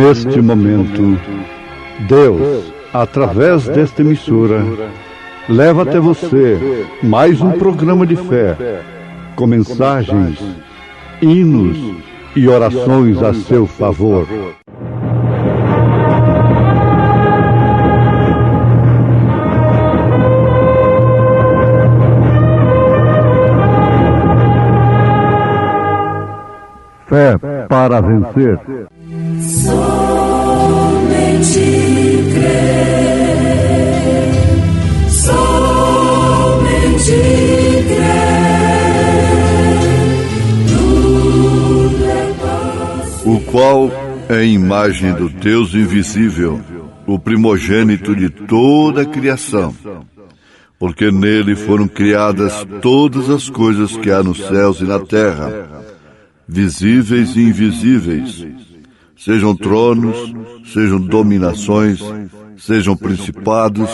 Neste momento, Deus, através desta emissora, leva até você mais um programa de fé, com mensagens, hinos e orações a seu favor. Fé para vencer. Somente crer, somente crer, tudo é possível. O qual é a imagem do Deus invisível, o primogênito de toda a criação, porque nele foram criadas todas as coisas que há nos céus e na terra, visíveis e invisíveis, sejam tronos, sejam dominações, sejam principados,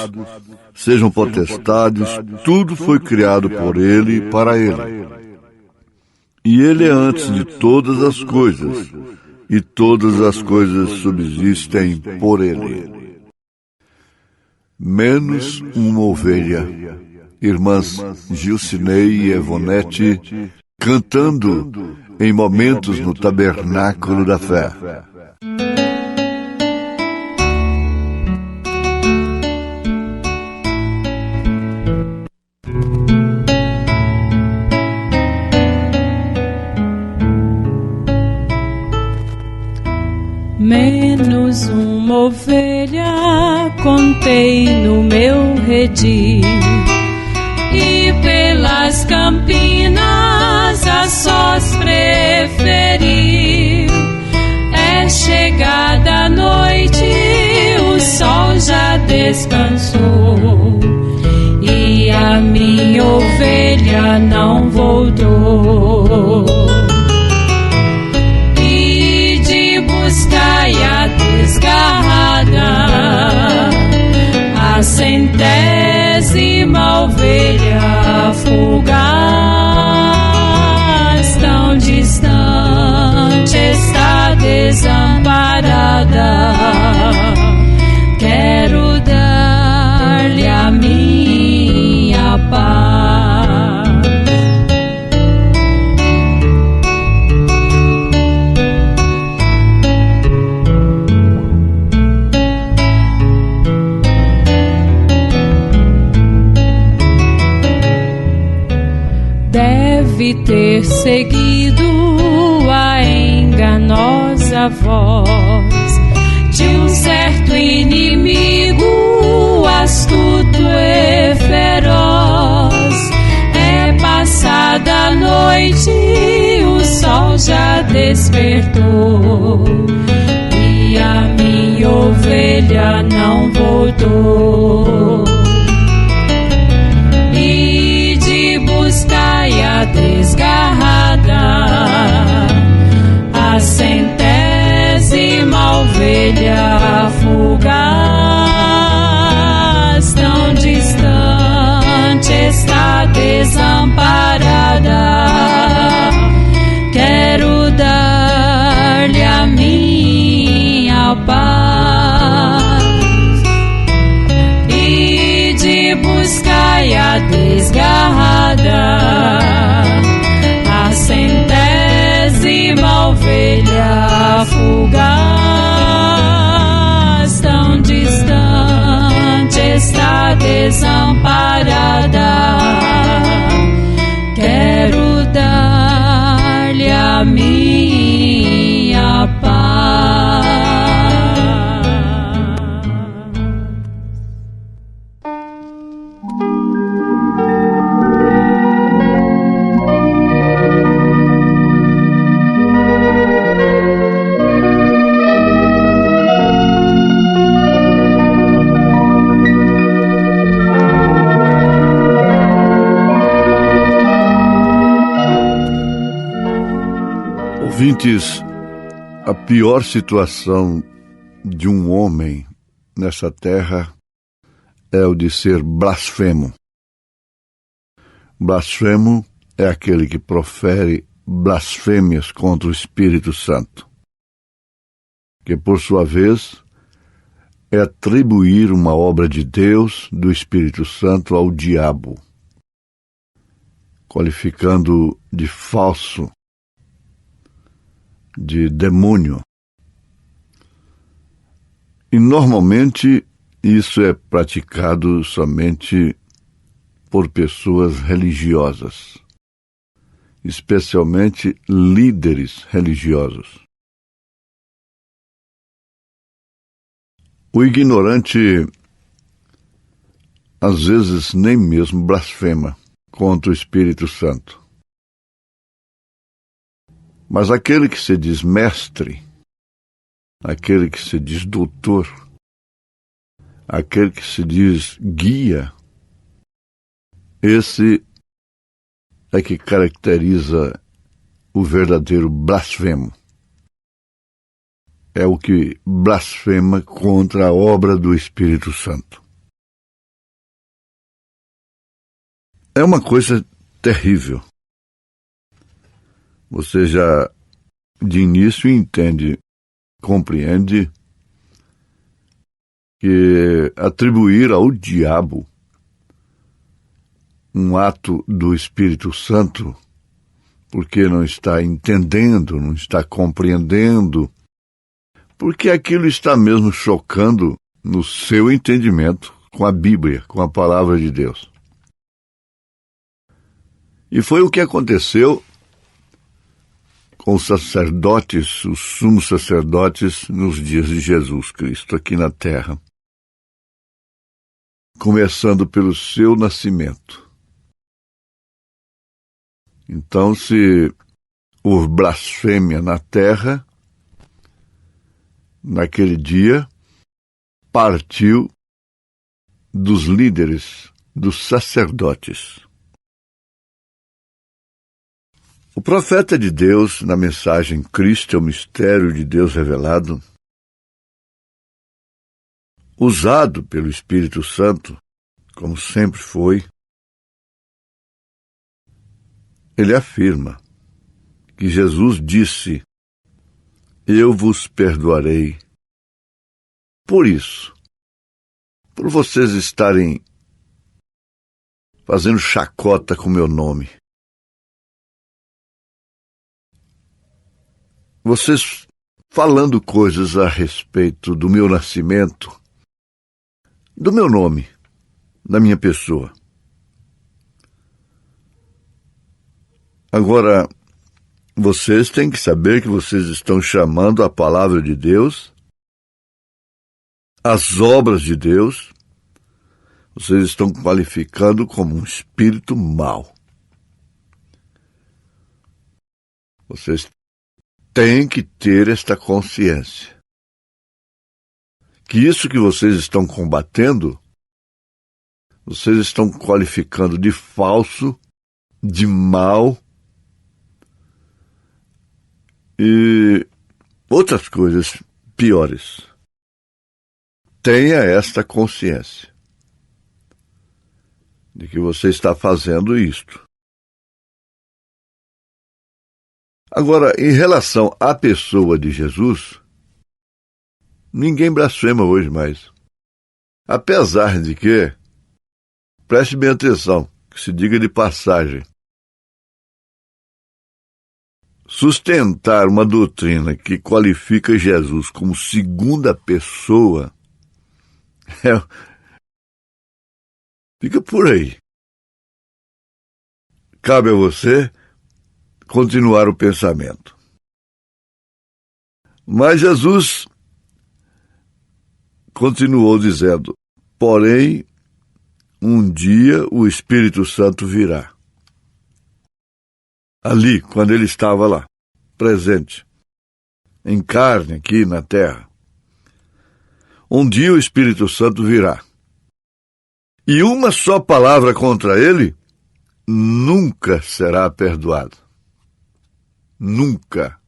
sejam potestades, tudo foi criado por ele e para ele. E ele é antes de todas as coisas, e todas as coisas subsistem por ele. Menos uma ovelha. Irmãs Gilcinei e Evonete cantando em momentos no Tabernáculo da Fé. Menos uma ovelha contei no meu redil, e pelas campinas a sós preferiu. É chegada a noite, o sol já descansou, e a minha ovelha não voltou. E de buscar a desgarrada, a centésima ovelha fugaz, tão distante está desamparada. Quero dar-lhe a minha paz. Deve ter seguido a enganosa voz de um certo inimigo astuto e feroz. É passada a noite, o sol já despertou, e a minha ovelha não voltou. A desgarrada, a centésima ovelha fugaz, tão distante está desamparada. Quero dar-lhe a minha paz, e de buscar a desgarrada, a centésima ovelha fugaz, tão distante está desamparada. Quero dar-lhe a minha paz. Ouvintes, a pior situação de um homem nessa terra é o de ser blasfemo. Blasfemo é aquele que profere blasfêmias contra o Espírito Santo. que por sua vez é atribuir uma obra de Deus, do Espírito Santo, ao diabo, qualificando de falso, de demônio. E normalmente isso é praticado somente por pessoas religiosas, especialmente líderes religiosos. O ignorante, às vezes, nem mesmo blasfema contra o Espírito Santo. Mas aquele que se diz mestre, aquele que se diz doutor, aquele que se diz guia, esse é que caracteriza o verdadeiro blasfemo. É o que blasfema contra a obra do Espírito Santo. É uma coisa terrível. Você já de início entende, compreende que atribuir ao diabo um ato do Espírito Santo, porque não está entendendo, não está compreendendo, porque aquilo está mesmo chocando no seu entendimento com a Bíblia, com a Palavra de Deus. E foi o que aconteceu com os sacerdotes, os sumos sacerdotes, nos dias de Jesus Cristo aqui na terra, começando pelo seu nascimento. Então, se houve blasfêmia na terra, naquele dia, partiu dos líderes, dos sacerdotes. O profeta de Deus, na mensagem Cristo é o mistério de Deus revelado, usado pelo Espírito Santo, como sempre foi, ele afirma que Jesus disse: eu vos perdoarei. Por isso, por vocês estarem fazendo chacota com meu nome, vocês falando coisas a respeito do meu nascimento, do meu nome, da minha pessoa. Agora, vocês têm que saber que vocês estão chamando a palavra de Deus, as obras de Deus, vocês estão qualificando como um espírito mau. Vocês têm que ter esta consciência. Que isso que vocês estão combatendo, vocês estão qualificando de falso, de mal, e outras coisas piores. Tenha esta consciência de que você está fazendo isto. Agora, em relação à pessoa de Jesus, ninguém blasfema hoje mais. Apesar de que, preste bem atenção, que se diga de passagem, sustentar uma doutrina que qualifica Jesus como segunda pessoa fica por aí. Cabe a você continuar o pensamento. Mas Jesus continuou dizendo: porém, um dia o Espírito Santo virá. Ali, quando ele estava lá, presente, em carne aqui na terra. Um dia o Espírito Santo virá. E uma só palavra contra ele nunca será perdoada. Nunca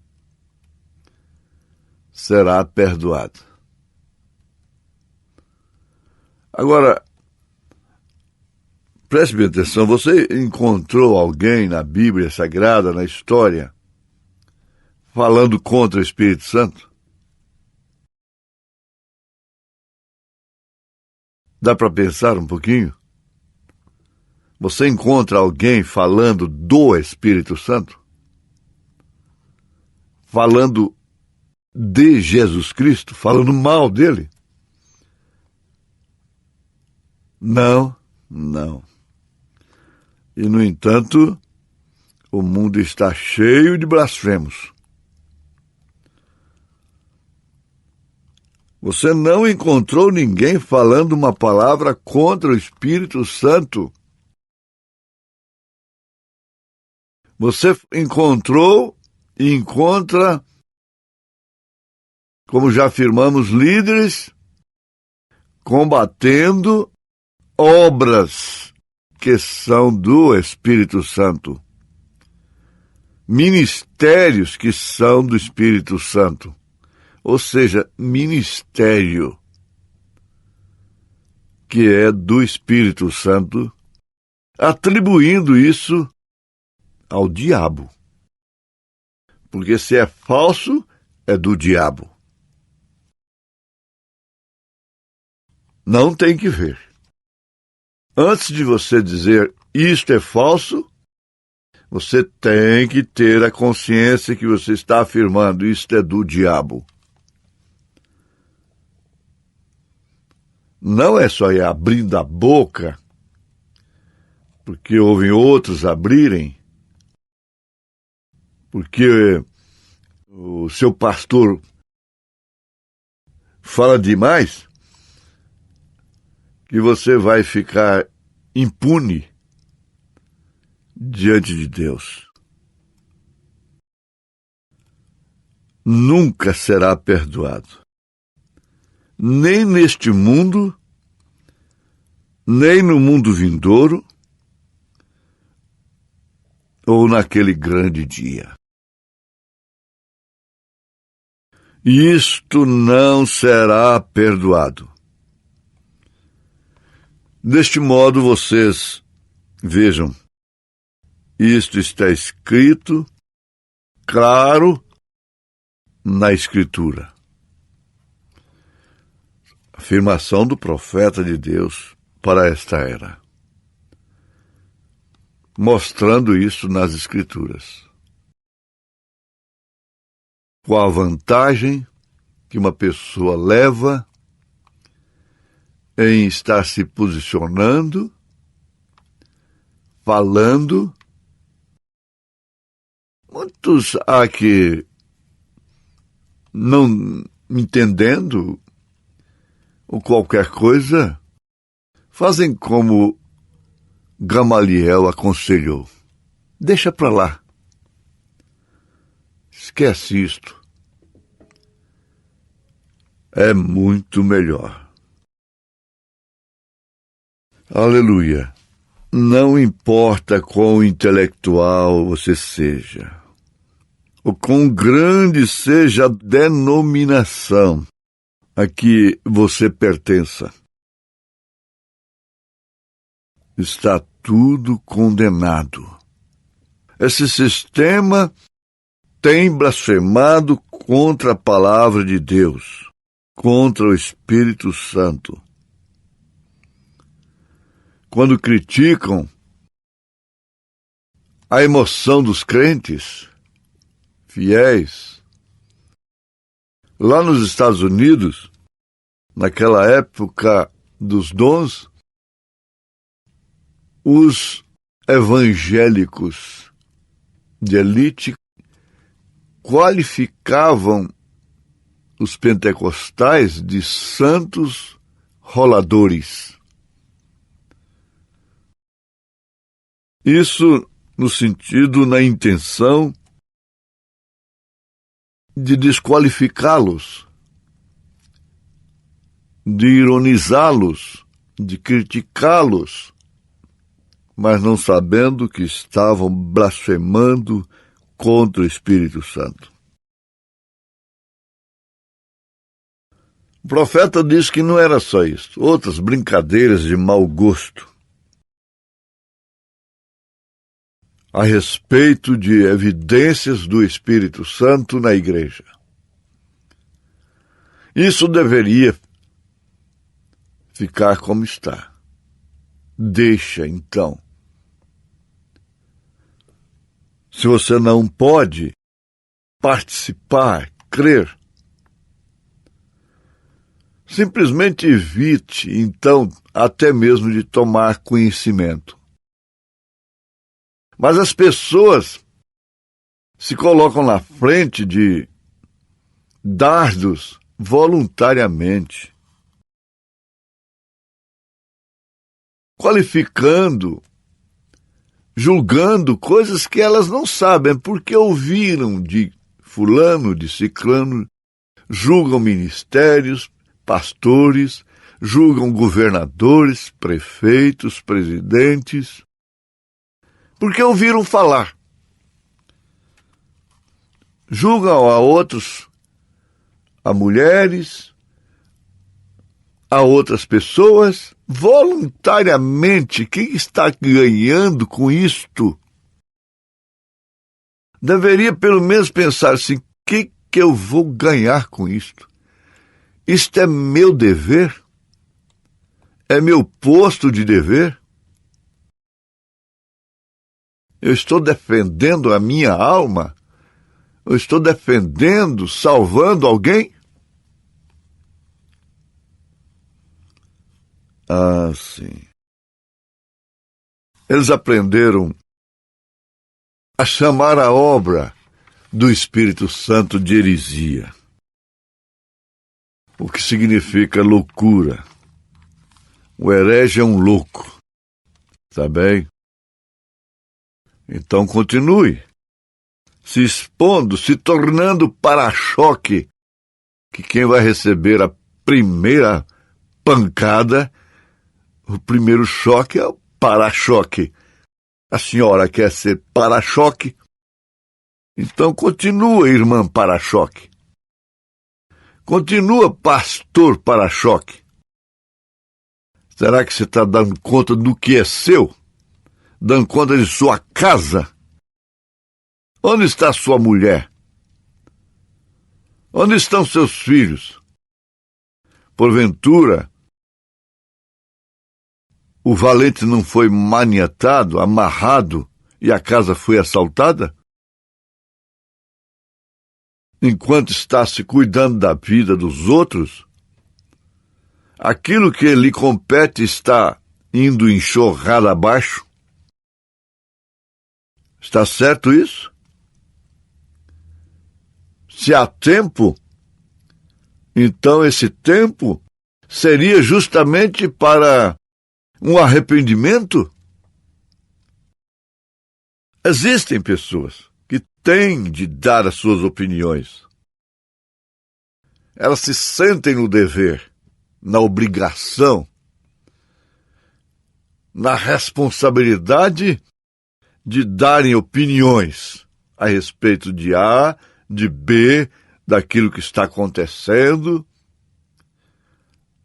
será perdoada. Agora, preste bem atenção, você encontrou alguém na Bíblia Sagrada, na história, falando contra o Espírito Santo? Dá para pensar um pouquinho? Você encontra alguém falando do Espírito Santo? Falando de Jesus Cristo? Falando mal dele? Não, não. E, no entanto, o mundo está cheio de blasfemos. Você não encontrou ninguém falando uma palavra contra o Espírito Santo. Você encontrou e encontra, como já afirmamos, líderes combatendo obras que são do Espírito Santo, ministérios que são do Espírito Santo, ou seja, ministério que é do Espírito Santo, atribuindo isso ao diabo. Porque se é falso, é do diabo. Não tem que ver. Antes de você dizer isto é falso, você tem que ter a consciência que você está afirmando isto é do diabo. Não é só ir abrindo a boca, porque ouvem outros abrirem, porque o seu pastor fala demais, que você vai ficar impune diante de Deus. Nunca será perdoado. Nem neste mundo, nem no mundo vindouro, ou naquele grande dia. Isto não será perdoado. Deste modo, vocês vejam, isto está escrito, claro, na Escritura. Afirmação do profeta de Deus para esta era, mostrando isso nas Escrituras. Qual a vantagem que uma pessoa leva em estar se posicionando, falando. Muitos há que, não entendendo ou qualquer coisa, fazem como Gamaliel aconselhou. Deixa para lá. Esquece isto. É muito melhor. Aleluia. Não importa quão intelectual você seja, ou quão grande seja a denominação a que você pertença, está tudo condenado. Esse sistema tem blasfemado contra a palavra de Deus, contra o Espírito Santo. Quando criticam a emoção dos crentes fiéis, lá nos Estados Unidos, naquela época dos dons, os evangélicos de elite qualificavam os pentecostais de santos roladores. Isso no sentido, na intenção de desqualificá-los, de ironizá-los, de criticá-los, mas não sabendo que estavam blasfemando contra o Espírito Santo. O profeta diz que não era só isso, outras brincadeiras de mau gosto a respeito de evidências do Espírito Santo na igreja. Isso deveria ficar como está. Deixa, então. Se você não pode participar, crer, simplesmente evite, então, até mesmo de tomar conhecimento. Mas as pessoas se colocam na frente de dardos voluntariamente, qualificando, julgando coisas que elas não sabem, porque ouviram de fulano, de ciclano, julgam ministérios, pastores, julgam governadores, prefeitos, presidentes, porque ouviram falar. Julgam a outros, a mulheres, a outras pessoas, voluntariamente. Quem está ganhando com isto? Deveria pelo menos pensar assim, o que eu vou ganhar com isto? Isto é meu dever? É meu posto de dever? Eu estou defendendo a minha alma? Eu estou defendendo, salvando alguém? Ah, sim. Eles aprenderam a chamar a obra do Espírito Santo de heresia, o que significa loucura. O herege é um louco, tá bem? Então continue se expondo, se tornando para-choque, que quem vai receber a primeira pancada, o primeiro choque é o para-choque. A senhora quer ser para-choque? Então continua, irmã para-choque. Continua, pastor para-choque. Será que você está dando conta do que é seu? Dando conta de sua casa? Onde está sua mulher? Onde estão seus filhos? Porventura, o valente não foi maniatado, amarrado e a casa foi assaltada? Enquanto está se cuidando da vida dos outros, aquilo que lhe compete está indo enxurrada abaixo? Está certo isso? Se há tempo, então esse tempo seria justamente para um arrependimento? Existem pessoas que têm de dar as suas opiniões. Elas se sentem no dever, na obrigação, na responsabilidade de darem opiniões a respeito de A, de B, daquilo que está acontecendo,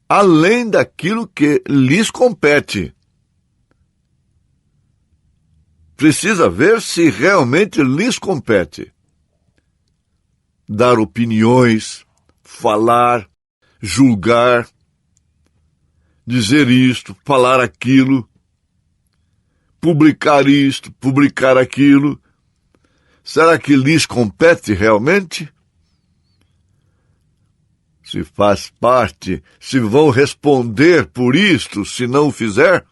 além daquilo que lhes compete. Precisa ver se realmente lhes compete. Dar opiniões, falar, julgar, dizer isto, falar aquilo, publicar isto, publicar aquilo. Será que lhes compete realmente? Se faz parte, se vão responder por isto, se não o fizer,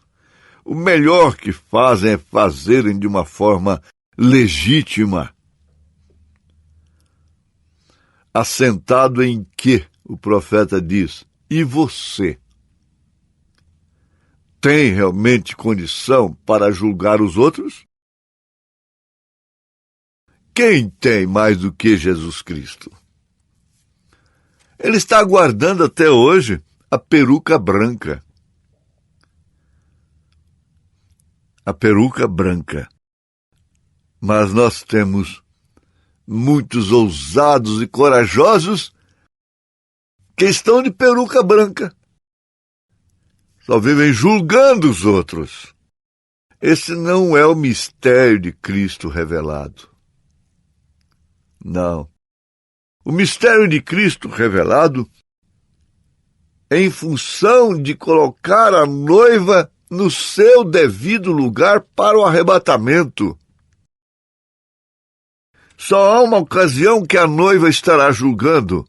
o melhor que fazem é fazerem de uma forma legítima. Assentado em que, o profeta diz, e você? Tem realmente condição para julgar os outros? Quem tem mais do que Jesus Cristo? Ele está aguardando até hoje a peruca branca. A peruca branca. Mas nós temos muitos ousados e corajosos que estão de peruca branca. Só vivem julgando os outros. Esse não é o mistério de Cristo revelado. Não. O mistério de Cristo revelado em função de colocar a noiva no seu devido lugar para o arrebatamento. Só há uma ocasião que a noiva estará julgando.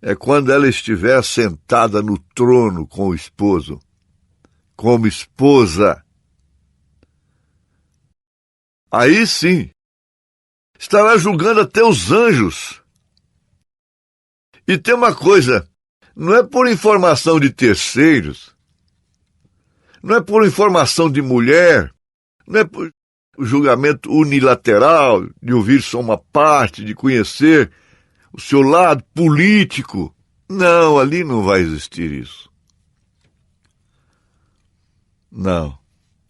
É quando ela estiver sentada no trono com o esposo, como esposa. Aí sim, estará julgando até os anjos. E tem uma coisa, não é por informação de terceiros, não é por informação de mulher, não é por julgamento unilateral, de ouvir só uma parte, de conhecer o seu lado político. Não, ali não vai existir isso. Não,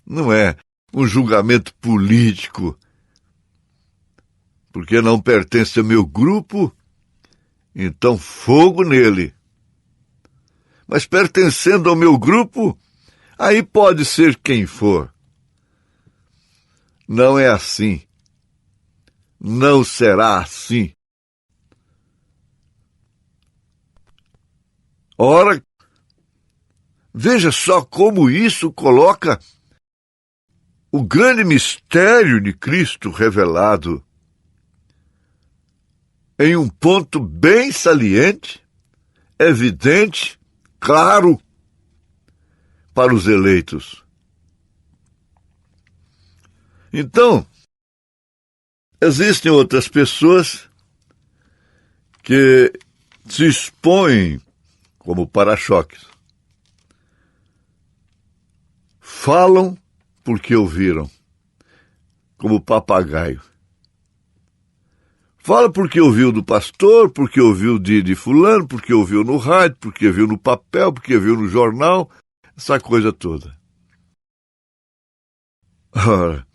não é um julgamento político, porque não pertence ao meu grupo, então fogo nele. Mas pertencendo ao meu grupo, aí pode ser quem for. Não é assim. Não será assim. Ora, veja só como isso coloca o grande mistério de Cristo revelado em um ponto bem saliente, evidente, claro para os eleitos. Então, existem outras pessoas que se expõem como para-choques. Falam porque ouviram, como papagaio. Fala porque ouviu do pastor, porque ouviu de fulano, porque ouviu no rádio, porque viu no papel, porque viu no jornal, essa coisa toda. Ora,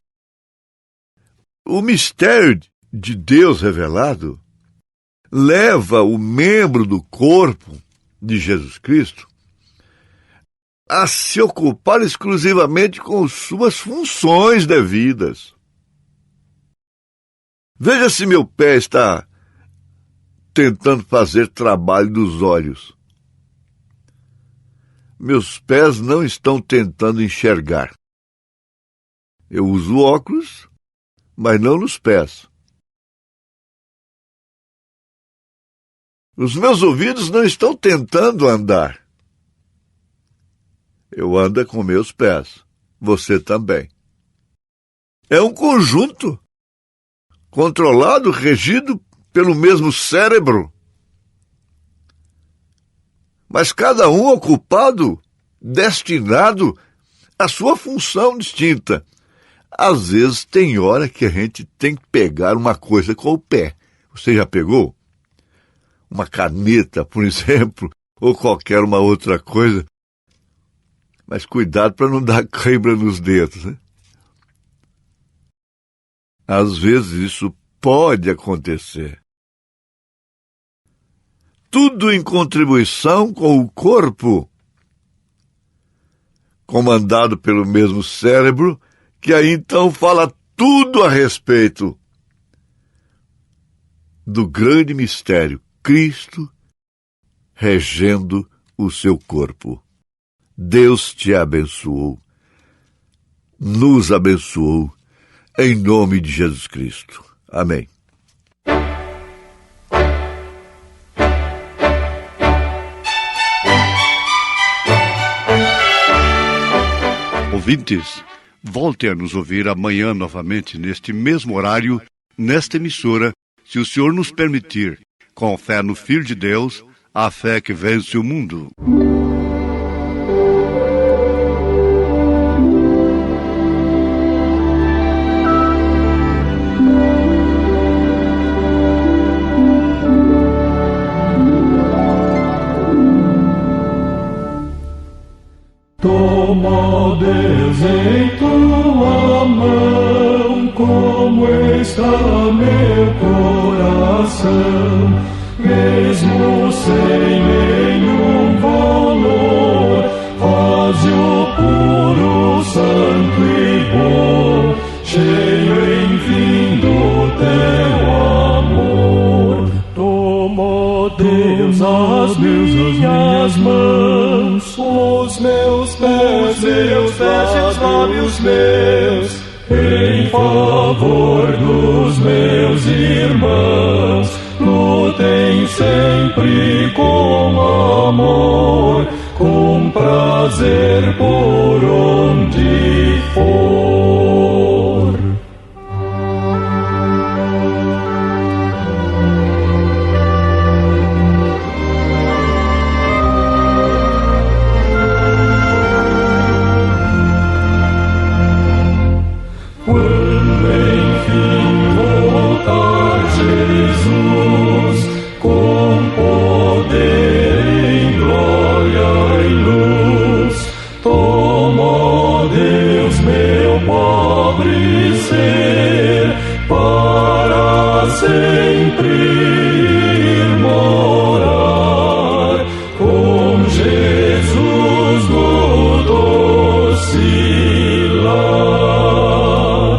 o mistério de Deus revelado leva o membro do corpo de Jesus Cristo a se ocupar exclusivamente com suas funções devidas. Veja se meu pé está tentando fazer trabalho dos olhos. Meus pés não estão tentando enxergar. Eu uso óculos, mas não nos pés. Os meus ouvidos não estão tentando andar. Eu ando com meus pés. Você também. É um conjunto controlado, regido pelo mesmo cérebro. Mas cada um ocupado, destinado à sua função distinta. Às vezes tem hora que a gente tem que pegar uma coisa com o pé. Você já pegou? Uma caneta, por exemplo, ou qualquer uma outra coisa. Mas cuidado para não dar cãibra nos dedos, né? Às vezes isso pode acontecer. Tudo em contribuição com o corpo, comandado pelo mesmo cérebro, que aí então fala tudo a respeito do grande mistério, Cristo regendo o seu corpo. Deus te abençoou, nos abençoou, em nome de Jesus Cristo. Amém. Ouvintes, volte a nos ouvir amanhã novamente, neste mesmo horário, nesta emissora, se o Senhor nos permitir, com fé no Filho de Deus, a fé que vence o mundo. Toma, Deus, em tua mão, como está meu coração, mesmo sem nenhum valor, faze-o puro, santo e bom, cheio, enfim, do teu amor. Toma, Ó Deus, as minhas mãos, os meus pés e os lábios meus, em favor dos meus irmãos, lutem sempre com amor, com prazer por onde for. Quando enfim voltar Jesus, com poder em glória e luz, toma, ó Deus, meu pobre ser, para sempre ir morar com Jesus no doce lar,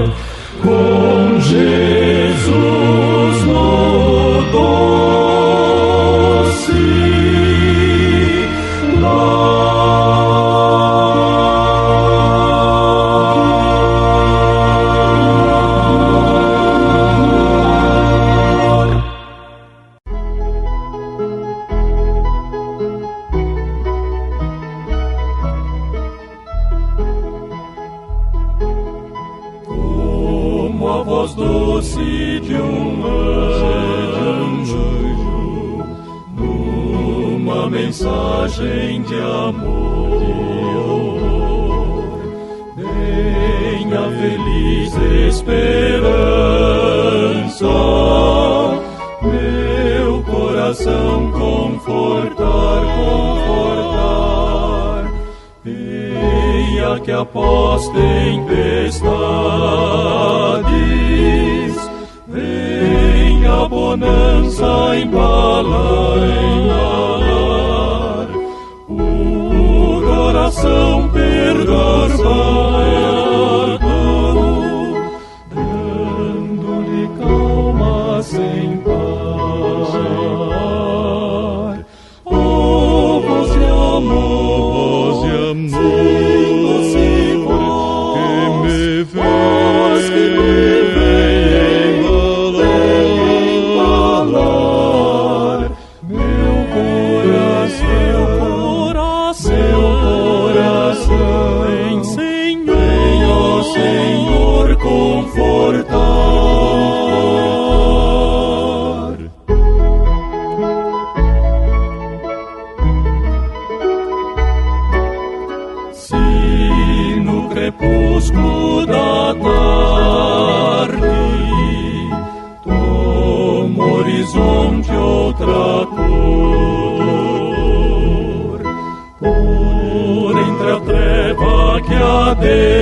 com Jesus no doce lar. Como a voz doce de um anjo, numa mensagem de amor, venha feliz esperança, meu coração confortar. Venha que após tempestades, venha bonança embalar, o coração perdoar, dando-lhe calma sem par. Oh, voz de amor, sim, que me vem embalar meu coração, vem, Senhor, confortar. Se no crepúsculo da tarde toma o horizonte outra cor, por entre a treva que há de